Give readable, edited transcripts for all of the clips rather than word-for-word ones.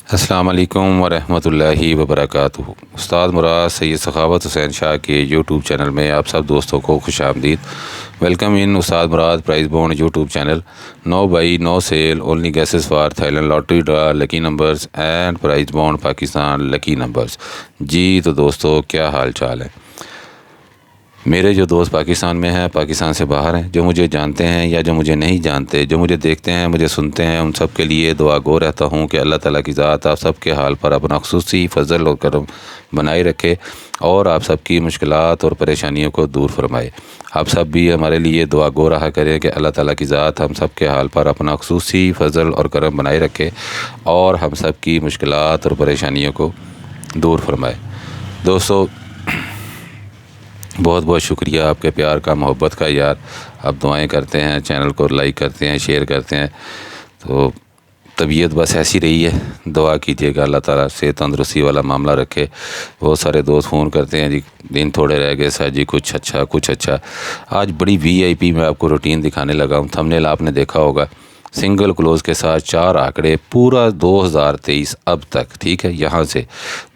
अस्सलाम वालेकुम वरहमतुल्लाहि वबरकातुहू। उस्ताद मुराद सैयद सखावत हुसैन शाह के यूट्यूब चैनल में आप सब दोस्तों को खुशामदीद। Welcome in Ustad Murad prize bond YouTube channel. No buy no sell only guesses for Thailand lottery draw lucky numbers and prize bond Pakistan lucky numbers. जी तो दोस्तों, क्या हाल चाल है? मेरे जो दोस्त पाकिस्तान में हैं, पाकिस्तान से बाहर हैं, जो मुझे जानते हैं या जो मुझे नहीं जानते, जो मुझे देखते हैं, मुझे सुनते हैं, उन सब के लिए दुआ गो रहता हूँ कि अल्लाह ताला की ज़ात आप सब के हाल पर अपना ख़ुसूसी फ़ज़ल और करम बनाए रखे और आप सब की मुश्किलात और परेशानियों को दूर फरमाए। आप सब भी हमारे लिए दुआ गो रहा करें कि अल्लाह ताला की ज़ात हम सब के हाल पर अपना ख़ुसूसी फ़ज़ल और करम बनाए रखे और हम सब की मुश्किलात और परेशानियों को दूर फरमाए। दोस्तों, बहुत बहुत शुक्रिया आपके प्यार का, मोहब्बत का। यार, आप दुआएं करते हैं, चैनल को लाइक करते हैं, शेयर करते हैं, तो तबीयत बस ऐसी रही है। दुआ कीजिएगा अल्लाह ताला से तंदुरुस्ती वाला मामला रखे। बहुत सारे दोस्त फ़ोन करते हैं, जी दिन थोड़े रह गए सर जी, कुछ अच्छा। आज बड़ी वीआईपी मैं आपको रूटीन दिखाने लगा हूँ। थंबनेल आपने देखा होगा, सिंगल क्लोज़ के साथ 4 आंकड़े पूरा 2023 अब तक। ठीक है, यहाँ से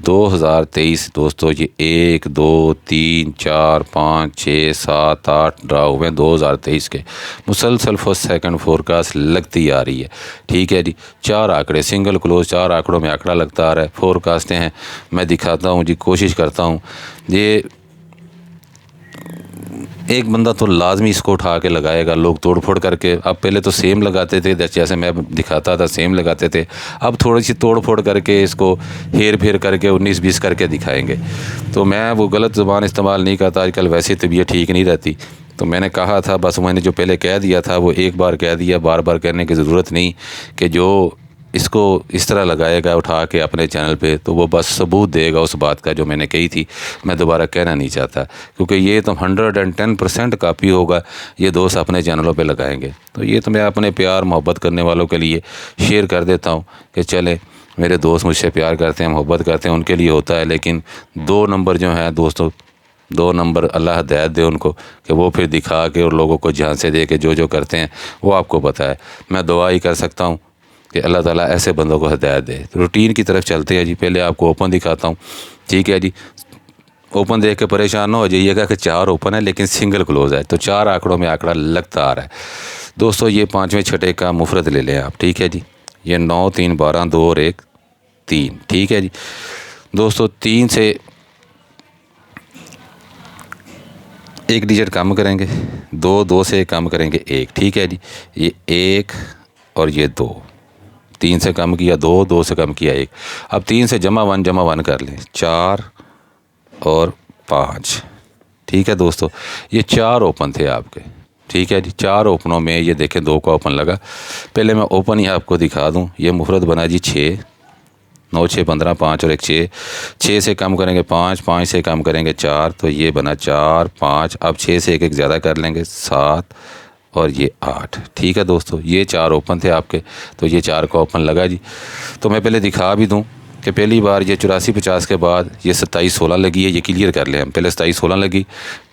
2023 दोस्तों, ये 1 2 3 4 5 6 7 8 ड्रा हुए हैं 2023 के। मुसलसल फर्स्ट सेकंड फोरकास्ट लगती आ रही है। ठीक है जी, 4 आंकड़े सिंगल क्लोज़, 4 आंकड़ों में आंकड़ा लगता आ रहा है। फोरकास्टें हैं, मैं दिखाता हूँ जी, कोशिश करता हूँ। ये एक बंदा तो लाजमी इसको उठा के लगाएगा। लोग तोड़ फोड़ करके, अब पहले तो सेम लगाते थे, जैसे मैं दिखाता था सेम लगाते थे। अब थोड़ी सी तोड़ फोड़ करके इसको हेर फेर करके 19-20 करके दिखाएंगे। तो मैं वो गलत ज़ुबान इस्तेमाल नहीं करता। आजकल वैसे तबीयत ठीक नहीं रहती, तो मैंने कहा था, बस मैंने जो पहले कह दिया था वो एक बार कह दिया, बार बार कहने की ज़रूरत नहीं कि जो इसको इस तरह लगाएगा उठा के अपने चैनल पे, तो वो बस सबूत देगा उस बात का जो मैंने कही थी। मैं दोबारा कहना नहीं चाहता, क्योंकि ये तो 110% कापी होगा। ये दोस्त अपने चैनलों पे लगाएंगे, तो ये तो मैं अपने प्यार मोहब्बत करने वालों के लिए शेयर कर देता हूँ कि चले, मेरे दोस्त मुझसे प्यार करते हैं, मोहब्बत करते हैं, उनके लिए होता है। लेकिन 2 नंबर जो हैं दोस्तों, 2 नंबर अल्लाह हिदायत दे उनको कि वो फिर दिखा के और लोगों को झांसे दे के जो करते हैं वो आपको पता है। मैं दुआ ही कर सकता हूँ कि अल्लाह ताला ऐसे बंदों को हिदायत दे। तो रूटीन की तरफ चलते हैं जी। पहले आपको ओपन दिखाता हूँ। ठीक है जी, ओपन देख के परेशान ना हो जाइएगा कि 4 ओपन है लेकिन सिंगल क्लोज़ है, तो 4 आंकड़ों में आंकड़ा लगता आ रहा है। दोस्तों, ये 5वें छठे का मुफरत ले लें आप। ठीक है जी, ये 9 3 12 2 और 1 3। ठीक है जी दोस्तों, 3 से एक डिजिट कम करेंगे, 2 से कम करेंगे 1। ठीक है जी, ये 1 और ये 2, 3 से कम किया 2, 2 से कम किया 1। अब 3 से जमा 1 कर लें, 4 और 5। ठीक है दोस्तों, ये 4 ओपन थे आपके। ठीक है जी, 4 ओपनों में ये देखें 2 का ओपन लगा। पहले मैं ओपन ही आपको दिखा दूं। ये मुफरत बना जी 6, 9 6 15, 5 और 1 6। 6 से कम करेंगे 5, 5 से कम करेंगे 4, तो ये बना 4 5। अब 6 से एक ज़्यादा कर लेंगे 7 और ये 8। ठीक है दोस्तों, ये 4 ओपन थे आपके, तो ये 4 का ओपन लगा जी। तो मैं पहले दिखा भी दूं कि पहली बार ये 84-50 के बाद ये 27-16 लगी है। ये क्लियर कर लें हम। पहले 27-16 लगी,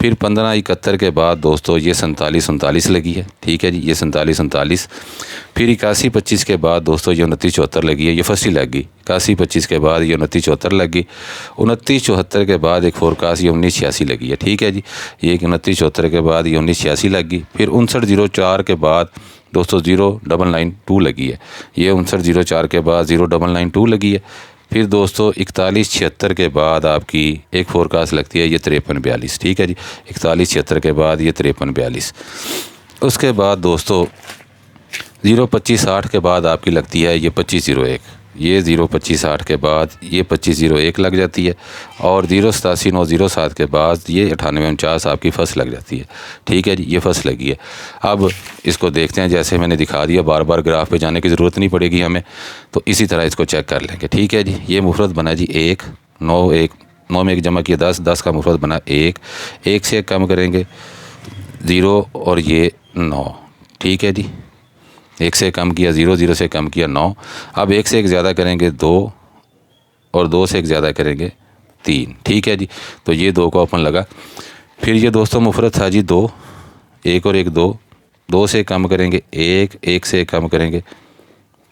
फिर 15-71 के बाद दोस्तों ये 47-39 लगी है। ठीक है जी, ये 47-39। फिर 81-25 के बाद दोस्तों ये 29-74 लगी है। ये फर्स्ट ही लग गई। 81-25 के बाद ये 29-74 लग गई। 29-74 के बाद एक फोरकास्ट ये 19-86 लगी है। ठीक है जी, ये 29-74 के बाद ये 19-86 लग गई। फिर 59-04 के बाद दोस्तों 0992 लगी है। ये 59-04 के बाद 0992 लगी है। फिर दोस्तों 41-76 के बाद आपकी एक फोरकास्ट लगती है, ये 53-42। ठीक है जी, 41-76 के बाद ये 53-42। उसके बाद दोस्तों 025-60 के बाद आपकी लगती है ये 25-01। ये 025-60 के बाद ये 25-01 लग जाती है। और 087-907 के बाद ये 98-49 आपकी फर्स्ट लग जाती है। ठीक है जी, ये फर्स्ट लगी है। अब इसको देखते हैं, जैसे मैंने दिखा दिया, बार बार ग्राफ पे जाने की ज़रूरत नहीं पड़ेगी हमें, तो इसी तरह इसको चेक कर लेंगे। ठीक है जी, ये मुफरत बना जी 1 9 1 9 में 1 जमा किया 10, 10 का मुफरत बना 1। 1 से कम करेंगे 0 और ये 9। ठीक है जी, 1 से कम किया 0, 0 से कम किया 9। अब 1 से 1 ज़्यादा करेंगे 2 और 2 से 1 ज़्यादा करेंगे 3। ठीक है जी, तो ये 2 का ओपन लगा। फिर ये दोस्तों मुफरत था जी 2, 1 और 1 2। 2 से कम करेंगे 1, 1 से कम करेंगे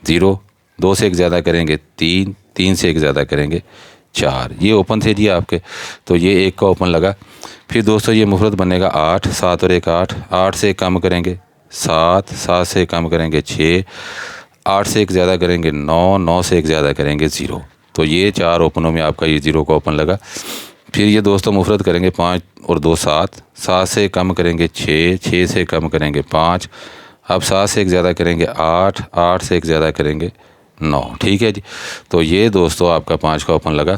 0, 2 से 1 ज़्यादा करेंगे 3, 3 से 1 ज़्यादा करेंगे 4। ये ओपन थे जी आपके, तो ये 1 का ओपन लगा। फिर दोस्तों ये मुफरत बनेगा 8, 7 और 1 8, 8 से 1 कम करेंगे 7, 7 से 1 कम करेंगे 6, 8 से 1 ज़्यादा करेंगे 9, 9 से 1 ज़्यादा करेंगे 0। तो ये 4 ओपनों में आपका ये 0 का ओपन लगा। फिर ये दोस्तों मुफरत करेंगे 5 और 2 7, 7 से कम करेंगे 6, 6 से कम करेंगे 5, अब 7 से 1 ज़्यादा करेंगे 8, 8 से 1 ज़्यादा करेंगे 9। ठीक है जी, तो ये दोस्तों आपका 5 का ओपन लगा।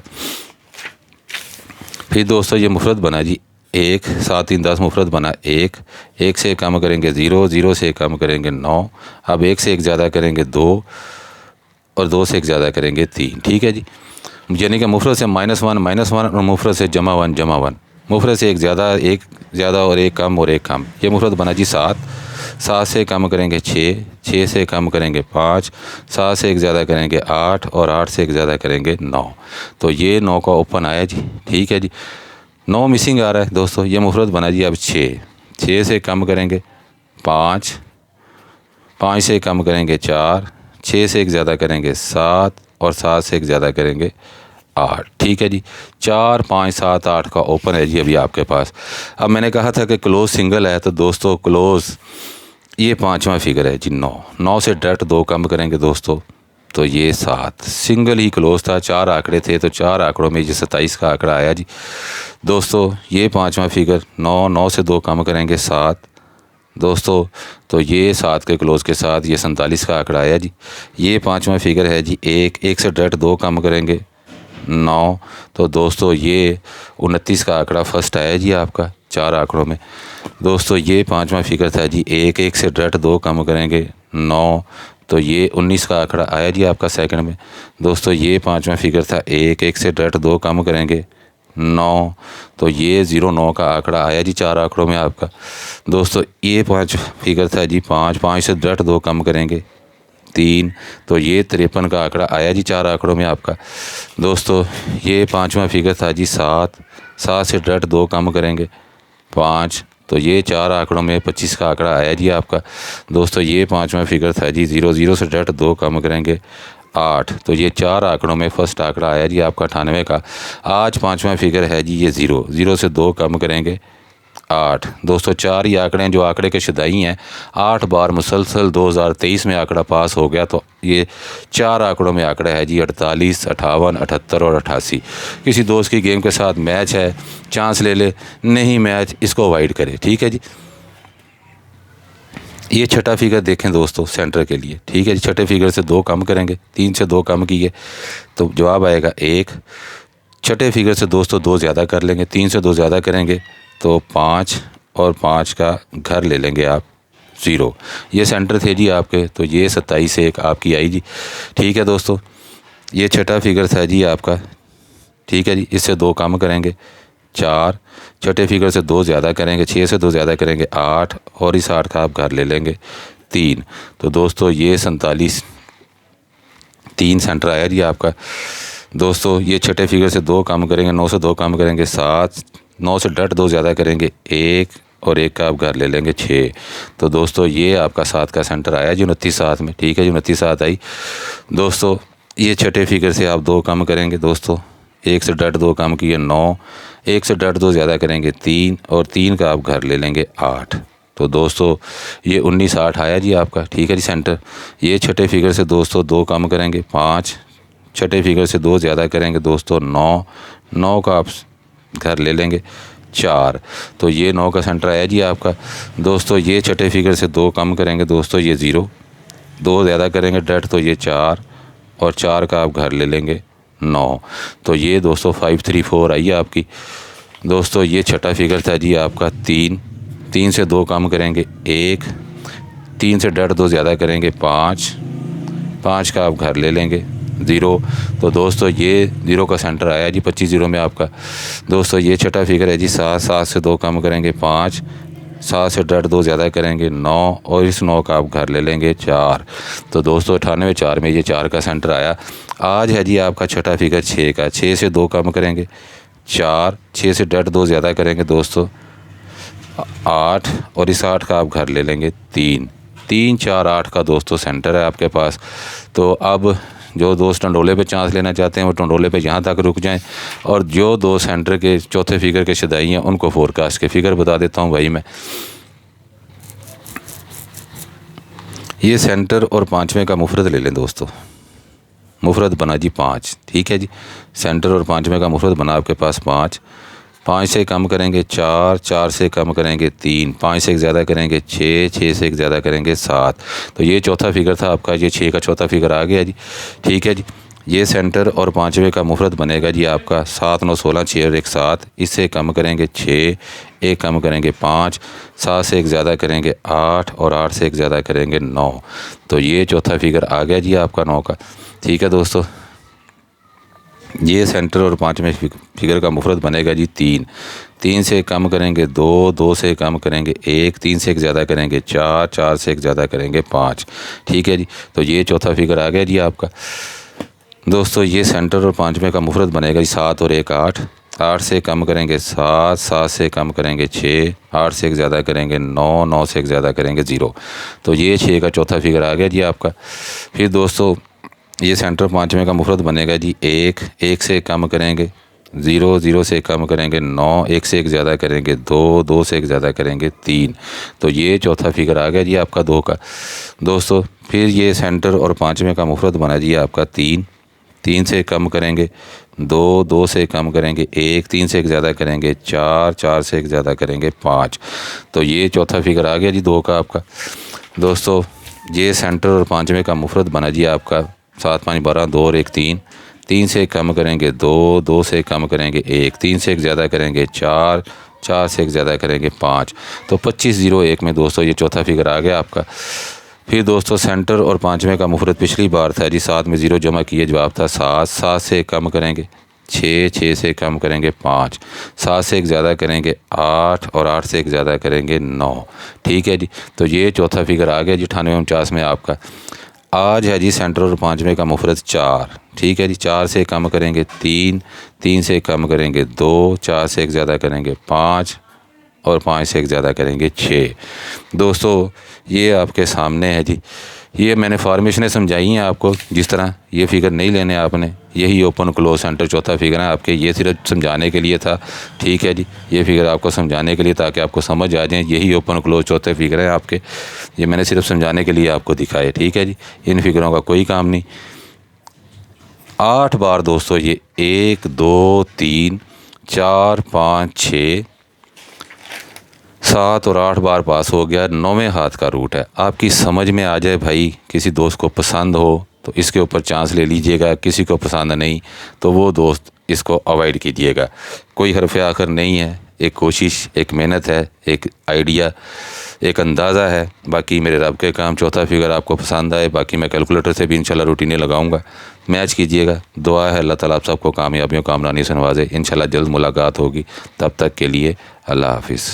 फिर दोस्तों ये मुफरत बना जी 1, 7 3 10 मुफरत बना 1, 1 से कम करेंगे 0, 0 से कम करेंगे 9, अब 1 से 1 ज़्यादा करेंगे 2 और 2 से 1 ज़्यादा करेंगे 3। ठीक है जी, यानी कि मुफरत से -1 और मुफरत से +1 मुफरत से 1 ज़्यादा और 1 कम और 1 कम। ये मुफरत बना जी 7, 7 से कम करेंगे 6, 6 से कम करेंगे 5, 7 से 1 ज़्यादा करेंगे 8 और 8 से 1 ज़्यादा करेंगे 9। तो ये 9 का ओपन आया जी। ठीक है जी, 9 मिसिंग आ रहा है दोस्तों। ये मुफरत बना जी अब 6, 6 से कम करेंगे 5, 5 से कम करेंगे 4, 6 से 1 ज़्यादा करेंगे 7 और 7 से 1 ज़्यादा करेंगे 8। ठीक है जी, 4 5 7 8 का ओपन है जी अभी आपके पास। अब मैंने कहा था कि क्लोज सिंगल है, तो दोस्तों क्लोज ये 5वां फिगर है जी 9, 9 से डायरेक्ट 2 कम करेंगे दोस्तों, तो ये 7। सिंगल ही क्लोज था, 4 आंकड़े थे, तो 4 आंकड़ों में ये 27 का आंकड़ा आया जी दोस्तों। ये 5वां फिगर 9, 9 से 2 कम करेंगे 7 दोस्तों, तो ये 7 के क्लोज के साथ ये 47 का आंकड़ा आया जी। ये 5वां फिगर है जी 1, 1 से डायरेक्ट 2 कम करेंगे 9, तो दोस्तों ये 29 का आंकड़ा फर्स्ट आया जी आपका 4 आंकड़ों में दोस्तों। ये 5वां फिगर था जी 1, 1 से डायरेक्ट 2 कम करेंगे 9, तो ये 19 का आंकड़ा आया जी आपका सेकंड में दोस्तों। ये 5वां फिगर था 1, 1 से डायरेक्ट 2 कम करेंगे 9, तो ये 09 का आंकड़ा आया जी 4 आंकड़ों में आपका दोस्तों। ये 5 फिगर था जी 5, 5 से डायरेक्ट 2 कम करेंगे 3, तो ये 53 का आंकड़ा आया जी 4 आंकड़ों में आपका दोस्तों। ये 5वां फिगर था जी 7, 7 से डायरेक्ट 2 कम करेंगे 5, तो ये 4 आंकड़ों में 25 का आंकड़ा आया जी आपका दोस्तों। ये 5वां फिगर था जी 0, 0 से डायरेक्ट 2 कम करेंगे 8, तो ये 4 आंकड़ों में फर्स्ट आंकड़ा आया जी आपका 98 का। आज 5वां फिगर है जी ये 0, 0 से 2 कम करेंगे 8 दोस्तों। 4 ही आंकड़े हैं जो आंकड़े के शुदाई हैं। 8 बार मुसलसल 2023 में आंकड़ा पास हो गया, तो ये 4 आंकड़ों में आंकड़ा है जी 48, 58, 78 और 88। किसी दोस्त की गेम के साथ मैच है, चांस ले ले, नहीं मैच इसको अवॉइड करे। ठीक है जी, ये छठा फिगर देखें दोस्तों सेंटर के लिए। ठीक है जी, छठे फिगर से 2 कम करेंगे, 3 से 2 कम किए तो जवाब आएगा 1। छठे फिगर से दोस्तों 2 ज़्यादा कर लेंगे, 3 से 2 ज़्यादा करेंगे तो 5 और 5 का घर ले लेंगे आप 0। ये सेंटर थे जी आपके, तो ये 27 से 1 आपकी आई जी। ठीक है दोस्तों, ये छठा फिगर था जी आपका। ठीक है जी, इससे 2 कम करेंगे 4, छठे फिगर से 2 ज़्यादा करेंगे, 6 से 2 ज़्यादा करेंगे 8 और इस 8 का आप घर ले लेंगे 3। तो दोस्तों ये 47 3 सेंटर आया जी आपका दोस्तों। ये छठे फिगर से 2 कम करेंगे, 9 से 2 कम करेंगे 7, 9 से डट 2 ज़्यादा करेंगे 1 और 1 का आप घर ले लेंगे 6। तो दोस्तों ये आपका 7 का सेंटर आया जी 29 7 में। ठीक है जी, 29 7 आई दोस्तों। ये छठे फिगर से आप 2 कम करेंगे दोस्तों, 1 से डट 2 कम किए 9, 1 से डट 2 ज़्यादा करेंगे 3 और 3 का आप घर ले लेंगे 8। तो दोस्तों ये 19 8 आया जी आपका। ठीक है जी सेंटर। ये छठे फिगर से दोस्तों 2 कम करेंगे 5, छठे फिगर से 2 ज़्यादा करेंगे दोस्तों 9, 9 का आप घर ले लेंगे 4। तो ये 9 का सेंटर आया जी आपका दोस्तों। ये छठे फिगर से 2 कम करेंगे दोस्तों ये 0, 2 ज़्यादा करेंगे डट तो ये 4 और 4 का आप घर ले लेंगे 9। तो ये दोस्तों 5 3 4 आई है आपकी दोस्तों। ये छठा फिगर था जी आपका 3, 3 से 2 कम करेंगे 1, 3 से डट 2 ज़्यादा करेंगे 5, 5 का आप घर ले लेंगे 0। तो दोस्तों ये 0 का सेंटर आया जी 25 0 में आपका दोस्तों। ये छठा फिगर है जी 7, 7 से 2 कम करेंगे 5, 7 से डट 2 ज़्यादा करेंगे 9 और इस 9 का आप घर ले लेंगे 4। तो दोस्तों 98 4 में ये 4 का सेंटर आया। आज है जी आपका छठा फिगर 6 का, 6 से 2 कम करेंगे 4, 6 से डट 2 ज़्यादा करेंगे दोस्तों 8 और इस 8 का आप घर ले लेंगे 3, 3 4 8 का दोस्तों सेंटर है आपके पास। तो अब जो दोस्त टंडोले पे चांस लेना चाहते हैं वो टंडोले पे यहाँ तक रुक जाएं, और जो दो सेंटर के चौथे फिगर के शदाई हैं उनको फोरकास्ट के फिगर बता देता हूँ भाई मैं। ये सेंटर और पाँचवें का मुफरद ले लें दोस्तों, मुफरद बना जी 5, ठीक है जी। सेंटर और पाँचवें का मुफरद बना आपके पास 5, 5 से कम करेंगे 4, 4 से कम करेंगे 3, 5 से एक ज़्यादा करेंगे 6, 6 से एक ज़्यादा करेंगे 7। तो ये चौथा फिगर था आपका, ये 6 का चौथा फिगर आ गया जी, ठीक है जी। ये सेंटर और पाँचवें का मुफरद बनेगा जी आपका 7 9 16, 6 और 1 7। इससे कम करेंगे 6, एक कम करेंगे 5, 7 से एक ज़्यादा करेंगे 8 और 8 से एक ज़्यादा करेंगे 9। तो ये चौथा फिगर आ गया जी आपका 9 का, ठीक है दोस्तों। ये सेंटर और पाँचवें फिगर का मुफरद बनेगा जी 3, 3 से कम करेंगे 2, 2 से कम करेंगे 1, 3 से एक ज़्यादा करेंगे 4, 4 से एक ज़्यादा करेंगे 5, ठीक है जी। तो ये चौथा फिगर आ गया जी आपका दोस्तों। ये सेंटर और पाँचवें का मुफरद बनेगा जी 7 और 1 8, 8 से कम करेंगे 7, 7 से कम करेंगे 6, 8 से एक ज़्यादा करेंगे 9, 9 से एक ज़्यादा करेंगे 0। तो ये 6 का चौथा फिगर आ गया जी आपका। फिर दोस्तों ये सेंटर पाँचवें का मुफरद बनेगा जी 1, 1 से कम करेंगे 0, 0 से कम करेंगे 9, 1 से एक ज़्यादा करेंगे 2, 2 से एक ज़्यादा करेंगे 3। तो ये चौथा फिगर आ गया जी आपका 2 का दोस्तों। फिर ये सेंटर और पाँचवें का मुफरद बना जी आपका 3, 3 से कम करेंगे 2, 2 से कम करेंगे 1, 3 से एक ज़्यादा करेंगे 4, 4 से एक ज़्यादा करेंगे 5। तो ये चौथा फिगर आ गया जी 2 का आपका दोस्तों। ये सेंटर और पाँचवें का मुफरद बना जी आपका 7 5 12, 2 और 1 3, 3 से कम करेंगे 2, 2 से कम करेंगे 1, 3 से एक ज़्यादा करेंगे 4, 4 से एक ज़्यादा करेंगे 5। तो 25 0 1 में दोस्तों ये चौथा फिगर आ गया आपका। फिर दोस्तों सेंटर और पाँचवें का मुफरद पिछली बार था जी 7 में 0 जमा किए, जवाब था 7, 7 से कम करेंगे 6, 6 से कम करेंगे 5, 7 से एक ज़्यादा करेंगे 8 और 8 से एक ज़्यादा करेंगे 9, ठीक है जी। तो ये चौथा फिगर आ गया जी 98 49 में आपका। आज है जी सेंटर और पाँचवें का मुफरद 4, ठीक है जी। 4 से कम करेंगे 3, 3 से कम करेंगे 2, 4 से एक ज़्यादा करेंगे 5 और 5 से एक ज़्यादा करेंगे 6। दोस्तों ये आपके सामने है जी, ये मैंने फॉर्मेशनें समझाई हैं आपको। जिस तरह ये फिगर नहीं लेने आपने, यही ओपन क्लोज सेंटर चौथा फिगर है आपके, ये सिर्फ समझाने के लिए था, ठीक है जी। ये फिगर आपको समझाने के लिए ताकि आपको समझ आ जाए, यही ओपन क्लोज चौथे फिगर है आपके, ये मैंने सिर्फ समझाने के लिए आपको दिखाए, ठीक है जी। इन फिगरों का कोई काम नहीं। 8 बार दोस्तों ये 1 2 3 4 5 6 7 और 8 बार पास हो गया। 9वें हाथ का रूट है, आपकी समझ में आ जाए भाई, किसी दोस्त को पसंद हो तो इसके ऊपर चांस ले लीजिएगा, किसी को पसंद नहीं तो वो दोस्त इसको अवॉइड कीजिएगा। कोई हरफ आखिर नहीं है, एक कोशिश, एक मेहनत है, एक आइडिया, एक अंदाज़ा है। बाकी मेरे रब के काम। चौथा फिगर आपको पसंद आए, बाकी मैं कैलकुलेटर से भी इंशाल्लाह रूटीनें लगाऊंगा, मैच कीजिएगा। दुआ है अल्लाह ताला आप सबको कामयाबियों कामरानी से नवाजे। इंशाल्लाह जल्द मुलाकात होगी, तब तक के लिए अल्लाह हाफिज़।